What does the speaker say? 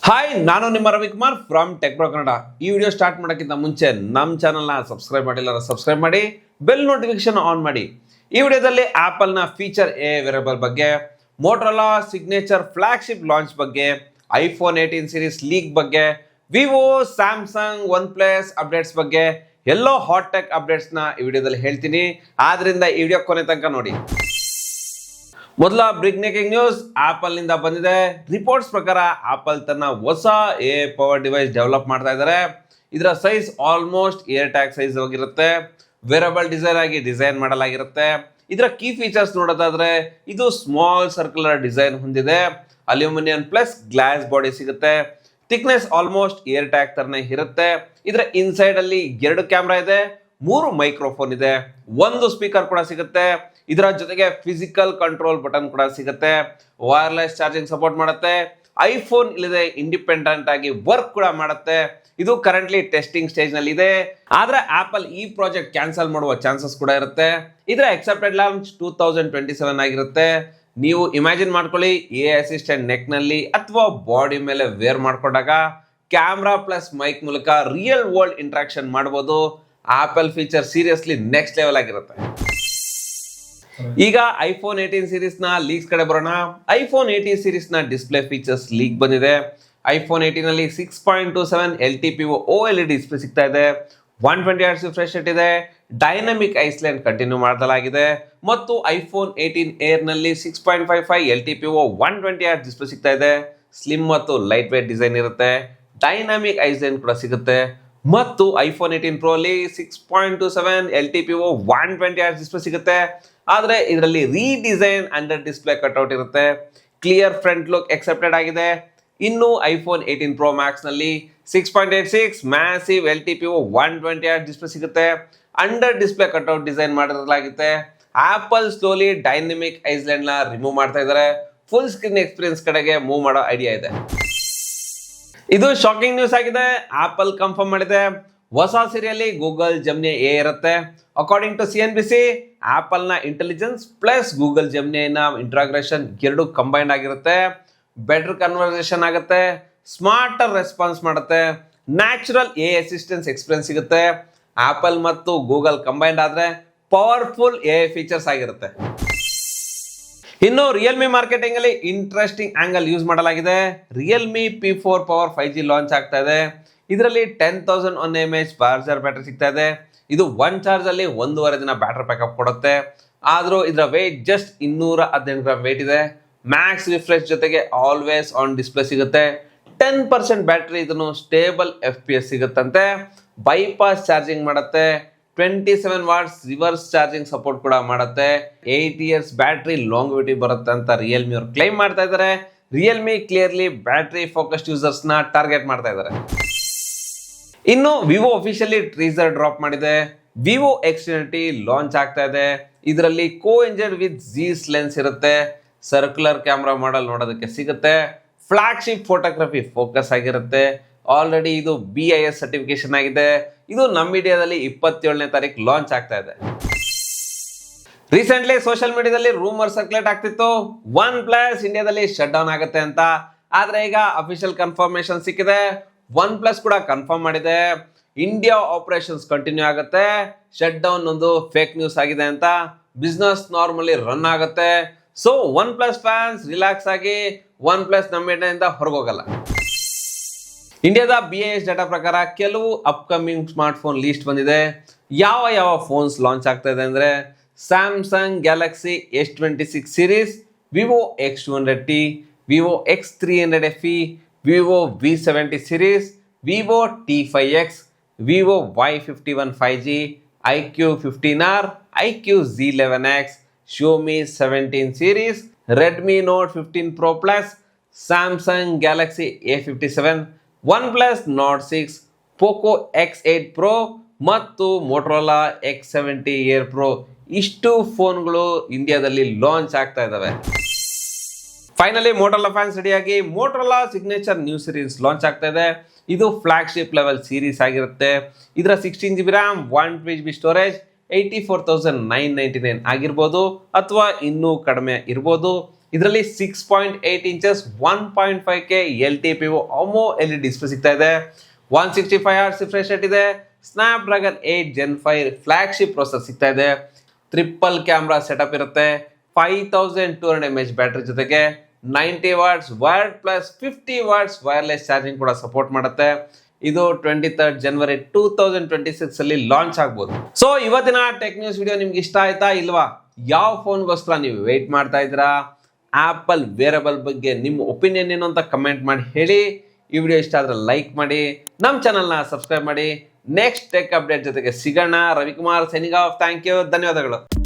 Hi, ನಾನು ನಿಮ್ಮ Ravikumar from tech bro Kannada. ಈ ವಿಡಿಯೋ ಸ್ಟಾರ್ಟ್ ಮಾಡೋಕ್ಕಿಂತ ಮುಂಚೆ ನಮ್ಮ ಚಾನಲ್ನ ಸಬ್ಸ್ಕ್ರೈಬ್ ಮಾಡಿಲ್ಲ, ಸಬ್ಸ್ಕ್ರೈಬ್ ಮಾಡಿ, ಬೆಲ್ ನೋಟಿಫಿಕೇಶನ್ ಆನ್ ಮಾಡಿ. ಈ ವಿಡಿಯೋದಲ್ಲಿ ಆಪಲ್ನ ಫೀಚರ್ ಎ ವೇರಿಯಬಲ್ ಬಗ್ಗೆ, ಮೋಟರೋಲಾ ಸಿಗ್ನೇಚರ್ ಫ್ಲಾಗ್ಶಿಪ್ ಲಾಂಚ್ ಬಗ್ಗೆ, ಐಫೋನ್ 18 ಸೀರೀಸ್ ಲೀಕ್ ಬಗ್ಗೆ, Vivo, Samsung, one plus updates ಬಗ್ಗೆ ಎಲ್ಲೋ ಹಾಟ್ ಟೆಕ್ ಅಪ್ಡೇಟ್ಸ್ನ ಈ ವಿಡಿಯೋದಲ್ಲಿ ಹೇಳ್ತೀನಿ. ಆದ್ರಿಂದ ಈ ವಿಡಿಯೋ ಕೊನೆ ತನಕ ನೋಡಿ. ಮೊದಲ ಬ್ರೇಕಿಂಗ್ ನ್ಯೂಸ್ ಆಪಲ್ ನಿಂದ ಬಂದಿದೆ. ರಿಪೋರ್ಟ್ಸ್ ಪ್ರಕಾರ ಆಪಲ್ ತನ್ನ ಹೊಸ ಎ ಪವರ್ ಡಿವೈಸ್ ಡೆವಲಪ್ ಮಾಡ್ತಾ ಇದ್ದಾರೆ. ಇದರ size almost air tag size ಆಗಿರುತ್ತೆ. ವೇರಬಲ್ ಡಿಸೈನ್ ಆಗಿ ಡಿಸೈನ್ ಮಾಡಲಾಗಿರುತ್ತೆ. ಇದರ ಕೀ ಫೀಚರ್ಸ್ ನೋಡೋದಾದ್ರೆ ಇದು ಸ್ಮಾಲ್ ಸರ್ಕ್ಯುಲರ್ ಡಿಸೈನ್ ಹೊಂದಿದೆ. ಅಲ್ಯೂಮಿನಿಯಂ ಪ್ಲಸ್ ಗ್ಲಾಸ್ ಬಾಡಿ ಸಿಗುತ್ತೆ. ಥಿಕ್ನೆಸ್ ಆಲ್ಮೋಸ್ಟ್ ಏರ್ ಟ್ಯಾಗ್ ತರನೇ ಇರುತ್ತೆ. ಇದರ ಇನ್ಸೈಡ್ ಅಲ್ಲಿ 2 ಕ್ಯಾಮ್ರಾ ಇದೆ, 3 ಮೈಕ್ರೋಫೋನ್ ಇದೆ, 1 ಸ್ಪೀಕರ್ ಕೂಡ ಸಿಗುತ್ತೆ. ಇದರ ಜೊತೆಗೆ ಫಿಸಿಕಲ್ ಕಂಟ್ರೋಲ್ ಬಟನ್ ಕೂಡ ಸಿಗುತ್ತೆ. ವೈರ್ಲೆಸ್ ಚಾರ್ಜಿಂಗ್ ಸಪೋರ್ಟ್ ಮಾಡುತ್ತೆ. ಐಫೋನ್ ಇಲ್ಲದೆ ಇಂಡಿಪೆಂಡೆಂಟ್ ಆಗಿ ವರ್ಕ್ ಕೂಡ ಮಾಡುತ್ತೆ. ಇದು ಕರೆಂಟ್ಲಿ ಟೆಸ್ಟಿಂಗ್ ಸ್ಟೇಜ್ ನಲ್ಲಿ ಇದೆ. ಆದ್ರೆ ಆಪಲ್ ಈ ಪ್ರಾಜೆಕ್ಟ್ ಕ್ಯಾನ್ಸಲ್ ಮಾಡುವ ಚಾನ್ಸಸ್ ಕೂಡ ಇರುತ್ತೆ. ಇದರ ಎಕ್ಸೆಪ್ಟೆಡ್ ಲಾಂಚ್ 2027 ಆಗಿರುತ್ತೆ. ನೀವು ಇಮ್ಯಾಜಿನ್ ಮಾಡ್ಕೊಳ್ಳಿ, ಎ ಅಸಿಸ್ಟೆಂಟ್ ನೆಕ್ ನಲ್ಲಿ ಅಥವಾ ಬಾಡಿ ಮೇಲೆ ವೇರ್ ಮಾಡ್ಕೊಂಡಾಗ ಕ್ಯಾಮ್ರಾ ಪ್ಲಸ್ ಮೈಕ್ ಮೂಲಕ ರಿಯಲ್ ವರ್ಲ್ಡ್ ಇಂಟ್ರಾಕ್ಷನ್ ಮಾಡಬಹುದು. Apple feature seriously next level ಆಗಿರುತ್ತೆ. ಈಗ ಐಫೋನ್ 18 ಸೀರೀಸ್ ನ ಲೀಕ್ಸ್ ಕಡೆ ಬರೋಣ. ಐಫೋನ್ 18 ಸೀರೀಸ್ ನ ಡಿಸ್ಪ್ಲೇ ಫೀಚರ್ಸ್ ಲೀಕ್ ಬಂದಿದೆ. ಐಫೋನ್ 18 ನಲ್ಲಿ 6.27 LTPO OLED ಡಿಸ್ಪ್ಲೇ ಸಿಗ್ತಾ ಇದೆ. 120 Hz ರಿಫ್ರೆಶ್ ರೇಟ್ ಇದೆ. ಡೈನಮಿಕ್ ಐಸ್ಲ್ಯಾಂಡ್ ಕಂಟಿನ್ಯೂ ಮಾಡಲಾಗಿದೆ ಮತ್ತು ಐಫೋನ್ 18 ಏರ್ ನಲ್ಲಿ 6.55 LTPO 120 Hz ಡಿಸ್ಪ್ಲೇ ಸಿಗ್ತಾ ಇದೆ. ಸ್ಲಿಮ್ ಮತ್ತು ಲೈಟ್ ವೇಟ್ ಡಿಸೈನ್ ಇರುತ್ತೆ. ಡೈನಾಮಿಕ್ ಐಸ್ಲ್ಯಾಂಡ್ ಕೂಡ ಸಿಗುತ್ತೆ ಮತ್ತು ಐಫೋನ್ 18 Pro ಅಲ್ಲಿ 6.27 LTPO 120 Hz ಡಿಸ್ಪ್ಲೇ ಸಿಗುತ್ತೆ. ಆದ್ರೆ ಇದರಲ್ಲಿ ರೀಡಿಸೈನ್ ಅಂಡರ್ ಡಿಸ್ಪ್ಲೇ ಕಟ್ಔಟ್ ಇರುತ್ತೆ. ಕ್ಲಿಯರ್ ಫ್ರಂಟ್ ಲುಕ್ ಎಕ್ಸೆಪ್ಟೆಡ್ ಆಗಿದೆ. ಇನ್ನು ಐಫೋನ್ 18 Pro Max ನಲ್ಲಿ 6.86 ಮ್ಯಾಸಿವ್ LTPO 120 Hz ಡಿಸ್ಪ್ಲೇ ಸಿಗುತ್ತೆ. ಅಂಡರ್ ಡಿಸ್ಪ್ಲೇ ಕಟ್ಔಟ್ ಡಿಸೈನ್ ಮಾಡಿರಲಾಗುತ್ತೆ. ಆಪಲ್ ಸ್ಲೋಲಿ ಡೈನಮಿಕ್ ಐಸ್ಲ್ಯಾಂಡ್ ನ ರಿಮೂವ್ ಮಾಡ್ತಾ ಇದ್ದಾರೆ. ಫುಲ್ ಸ್ಕ್ರೀನ್ ಎಕ್ಸ್ಪೀರಿಯನ್ಸ್ ಕಡೆಗೆ ಮೂವ್ ಮಾಡೋ ಐಡಿಯಾ ಇದೆ. ಇದು ಶಾಕಿಂಗ್ ನ್ಯೂಸ್ ಆಗಿದೆ. ಆಪಲ್ ಕನ್ಫರ್ಮ್ ಮಾಡಿದೆ, ಹೊಸ ಸೀರಿಯಲ್ಲಿ ಗೂಗಲ್ ಜೆಮಿನಿ ಎ ಇರುತ್ತೆ. ಅಕಾರ್ಡಿಂಗ್ ಟು CNBC, ಆಪಲ್ ನ ಇಂಟೆಲಿಜೆನ್ಸ್ ಪ್ಲಸ್ ಗೂಗಲ್ ಜೆಮಿನಿ ನ ಇಂಟ್ರಾಗ್ರೇಷನ್ 2 ಕಂಬೈನ್ಡ್ ಆಗಿರುತ್ತೆ. ಬೆಟರ್ ಕನ್ವರ್ಸೇಷನ್ ಆಗುತ್ತೆ, ಸ್ಮಾರ್ಟರ್ ರೆಸ್ಪಾನ್ಸ್ ಮಾಡುತ್ತೆ, ನ್ಯಾಚುರಲ್ ಎ ಅಸಿಸ್ಟೆನ್ಸ್ ಎಕ್ಸ್ಪೀರಿಯನ್ಸ್ ಸಿಗುತ್ತೆ. ಆಪಲ್ ಮತ್ತು ಗೂಗಲ್ ಕಂಬೈನ್ಡ್ ಆದ್ರೆ ಪವರ್ಫುಲ್ ಎ ಫೀಚರ್ಸ್ ಆಗಿರುತ್ತೆ. ಇನ್ನು ರಿಯಲ್ಮಿ ಮಾರ್ಕೆಟಿಂಗ್ ಅಲ್ಲಿ ಇಂಟ್ರೆಸ್ಟಿಂಗ್ ಆಂಗಲ್ ಯೂಸ್ ಮಾಡಲಾಗಿದೆ. Realme P4 power 5G launch ಆಗ್ತಾ ಇದೆ. ಇದರಲ್ಲಿ 10,000 mAh ಚಾರ್ಜರ್ ಬ್ಯಾಟರಿ ಸಿಗ್ತಾ ಇದೆ. ಇದು 1 ಚಾರ್ಜ್ ಅಲ್ಲಿ 1.5 ದಿನ ಬ್ಯಾಟರಿ ಬ್ಯಾಕಪ್ ಕೊಡುತ್ತೆ. ಆದ್ರೂ ಇದರ ವೇಟ್ ಜಸ್ಟ್ 218 ಗ್ರಾಮ್ ವೇಟ್ ಇದೆ. ಮ್ಯಾಕ್ಸ್ ರಿಫ್ರೆಶ್ ಜೊತೆಗೆ ಆಲ್ವೇಸ್ ಆನ್ ಡಿಸ್ಪ್ಲೇ ಸಿಗುತ್ತೆ. 10% ಬ್ಯಾಟರಿ ಇದನ್ನು ಸ್ಟೇಬಲ್ FPS ಸಿಗುತ್ತಂತೆ. ಬೈಪಾಸ್ ಚಾರ್ಜಿಂಗ್ ಮಾಡುತ್ತೆ. 27 ವಾಟ್ಸ್ ರಿವರ್ಸ್ ಚಾರ್ಜಿಂಗ್ ಸಪೋರ್ಟ್ ಕೂಡ ಮಾಡುತ್ತೆ. 8 ಇಯರ್ಸ್ ಬ್ಯಾಟರಿ ಲಾಂಗಿವಿಟಿ ಬರುತ್ತೆ ಅಂತ ರಿಯಲ್ಮಿ ಅವರು ಕ್ಲೈಮ್ ಮಾಡ್ತಾ ಇದ್ದಾರೆ. Realme clearly battery focused users ನ ಟಾರ್ಗೆಟ್ ಮಾಡ್ತಾ ಇದ್ದಾರೆ. ಇನ್ನು ವಿವೋ ಅಫಿಷಿಯಲಿ ಟ್ರೀಸರ್ ಡ್ರಾಪ್ ಮಾಡಿದೆ. ವಿವೋ X90 ಲಾಂಚ್ ಆಗ್ತಾ ಇದೆ. ಇದರಲ್ಲಿ ಕೋ ಇಂಜಿನ್ ವಿತ್ ಝೀಸ್ ಲೆನ್ಸ್ ಇರುತ್ತೆ. ಸರ್ಕ್ಯುಲರ್ ಕ್ಯಾಮ್ರಾ ಮಾಡೆಲ್ ನೋಡೋದಕ್ಕೆ ಸಿಗುತ್ತೆ. ಫ್ಲಾಗ್ಶಿಪ್ ಫೋಟೋಗ್ರಫಿ ಫೋಕಸ್ ಆಗಿರುತ್ತೆ. ಆಲ್ರೆಡಿ ಇದು BIS ಸರ್ಟಿಫಿಕೇಶನ್ ಆಗಿದೆ. ಇದು ನಮ್ಮ ಇಂಡಿಯಾದಲ್ಲಿ 27ನೇ ತಾರೀಕು ಲಾಂಚ್ ಆಗ್ತಾ ಇದೆ. ರೀಸೆಂಟ್ಲಿ ಸೋಷಿಯಲ್ ಮೀಡಿಯಾದಲ್ಲಿ ರೂಮರ್ ಸರ್ಕ್ಯುಲೇಟ್ ಆಗ್ತಿತ್ತು, ಒನ್ ಪ್ಲಸ್ ಇಂಡಿಯಾದಲ್ಲಿ ಶಟ್ ಡೌನ್ ಆಗುತ್ತೆ ಅಂತ. ಆದ್ರೆ ಈಗ ಅಫಿಷಿಯಲ್ ಕನ್ಫರ್ಮೇಶನ್ ಸಿಕ್ಕಿದೆ. ಒನ್ ಪ್ಲಸ್ ಕೂಡ ಕನ್ಫರ್ಮ್ ಮಾಡಿದೆ, ಇಂಡಿಯಾ ಆಪರೇಷನ್ಸ್ ಕಂಟಿನ್ಯೂ ಆಗುತ್ತೆ. ಶಟ್ ಡೌನ್ ಒಂದು ಫೇಕ್ ನ್ಯೂಸ್ ಆಗಿದೆ ಅಂತ. ಬಿಸ್ನೆಸ್ ನಾರ್ಮಲಿ ರನ್ ಆಗುತ್ತೆ. So one plus fans relax ಆಗಿ, ಒನ್ ಪ್ಲಸ್ ನಮ್ಮ ಇಂಡಿಯಾದಿಂದ ಹೊರಗೋಗಲ್ಲ. ಇಂಡಿಯಾದ BIS ಡಾಟಾ ಪ್ರಕಾರ ಕೆಲವು ಅಪ್ಕಮಿಂಗ್ ಸ್ಮಾರ್ಟ್ ಫೋನ್ ಲೀಸ್ಟ್ ಬಂದಿದೆ. ಯಾವ ಫೋನ್ಸ್ ಲಾಂಚ್ ಆಗ್ತಾ ಇದೆ ಅಂದ್ರೆ Samsung Galaxy S26 series, Vivo X200T, Vivo X300 FE, Vivo V70 series, Vivo T5X, Vivo Y51 5G, iQOO15R, iQOO Z11X, Xiaomi 17 series, Redmi note 15 Pro Plus, Samsung Galaxy A57, OnePlus Nord 6, Poco X8 Pro ಮತ್ತು Motorola X70 Air Pro. ಇಷ್ಟು ಫೋನ್ಗಳು ಇಂಡಿಯಾದಲ್ಲಿ launch ಆಗ್ತಾ ಇದ್ದಾವೆ. Finally Motorola fans ರೆಡಿಯಾಗಿ, Motorola signature new series launch ಆಗ್ತಾ ಇದೆ. ಇದು ಫ್ಲಾಗ್ಶಿಪ್ ಲೆವೆಲ್ ಸೀರೀಸ್ ಆಗಿರುತ್ತೆ. ಇದರ 16GB RAM, 1TB ಸ್ಟೋರೇಜ್ 84,999 ಆಗಿರ್ಬೋದು ಅಥವಾ ಇನ್ನೂ ಕಡಿಮೆ ಇರ್ಬೋದು. ಇದರಲ್ಲಿ 6.8 inches 1.5K LTPO AMOLED display ಸಿಗ್ತಾ ಇದೆ. 165 Hz ರಿಫ್ರೆಶ್ ರೇಟ್ ಇದೆ. ಸ್ನ್ಯಾಪ್ಡ್ರ್ಯಾಗನ್ 8 Gen 5 ಫ್ಲಾಗ್ಶಿಪ್ ಪ್ರೊಸೆಸರ್ ಸಿಗ್ತಾ ಇದೆ. ಟ್ರಿಪಲ್ ಕ್ಯಾಮ್ರಾ ಸೆಟಪ್ ಇರುತ್ತೆ. 5200 mAh ಬ್ಯಾಟರಿ ಜೊತೆಗೆ 90 what's wired plus 50 what's wireless charging ಕೂಡ ಸಪೋರ್ಟ್ ಮಾಡುತ್ತೆ. ಇದು 23 ಜನವರಿ 2026 ಅಲ್ಲಿ ಲಾಂಚ್ ಆಗ್ಬೋದು. ಸೊ ಇವತ್ತಿನ ಟೆಕ್ ನ್ಯೂಸ್ ವಿಡಿಯೋ ನಿಮ್ಗೆ ಇಷ್ಟ ಆಯ್ತಾ ಇಲ್ವಾ? ಯಾವ ಫೋನ್ಗೋಸ್ಕರ ನೀವು ವೇಟ್ ಮಾಡ್ತಾ ಇದ್ದೀರಾ? ಆಪಲ್ ವೇರಬಲ್ ಬಗ್ಗೆ ನಿಮ್ಮ ಒಪಿನಿಯನ್ ಏನು ಅಂತ ಕಮೆಂಟ್ ಮಾಡಿ ಹೇಳಿ. ಈ ವಿಡಿಯೋ ಇಷ್ಟ ಆದ್ರೆ ಲೈಕ್ ಮಾಡಿ, ನಮ್ಮ ಚಾನಲ್ನ ಸಬ್ಸ್ಕ್ರೈಬ್ ಮಾಡಿ. ನೆಕ್ಸ್ಟ್ ಟೆಕ್ ಅಪ್ಡೇಟ್ ಜೊತೆಗೆ ಸಿಗೋಣ. Ravikumar signing off. Thank you, ಧನ್ಯವಾದಗಳು.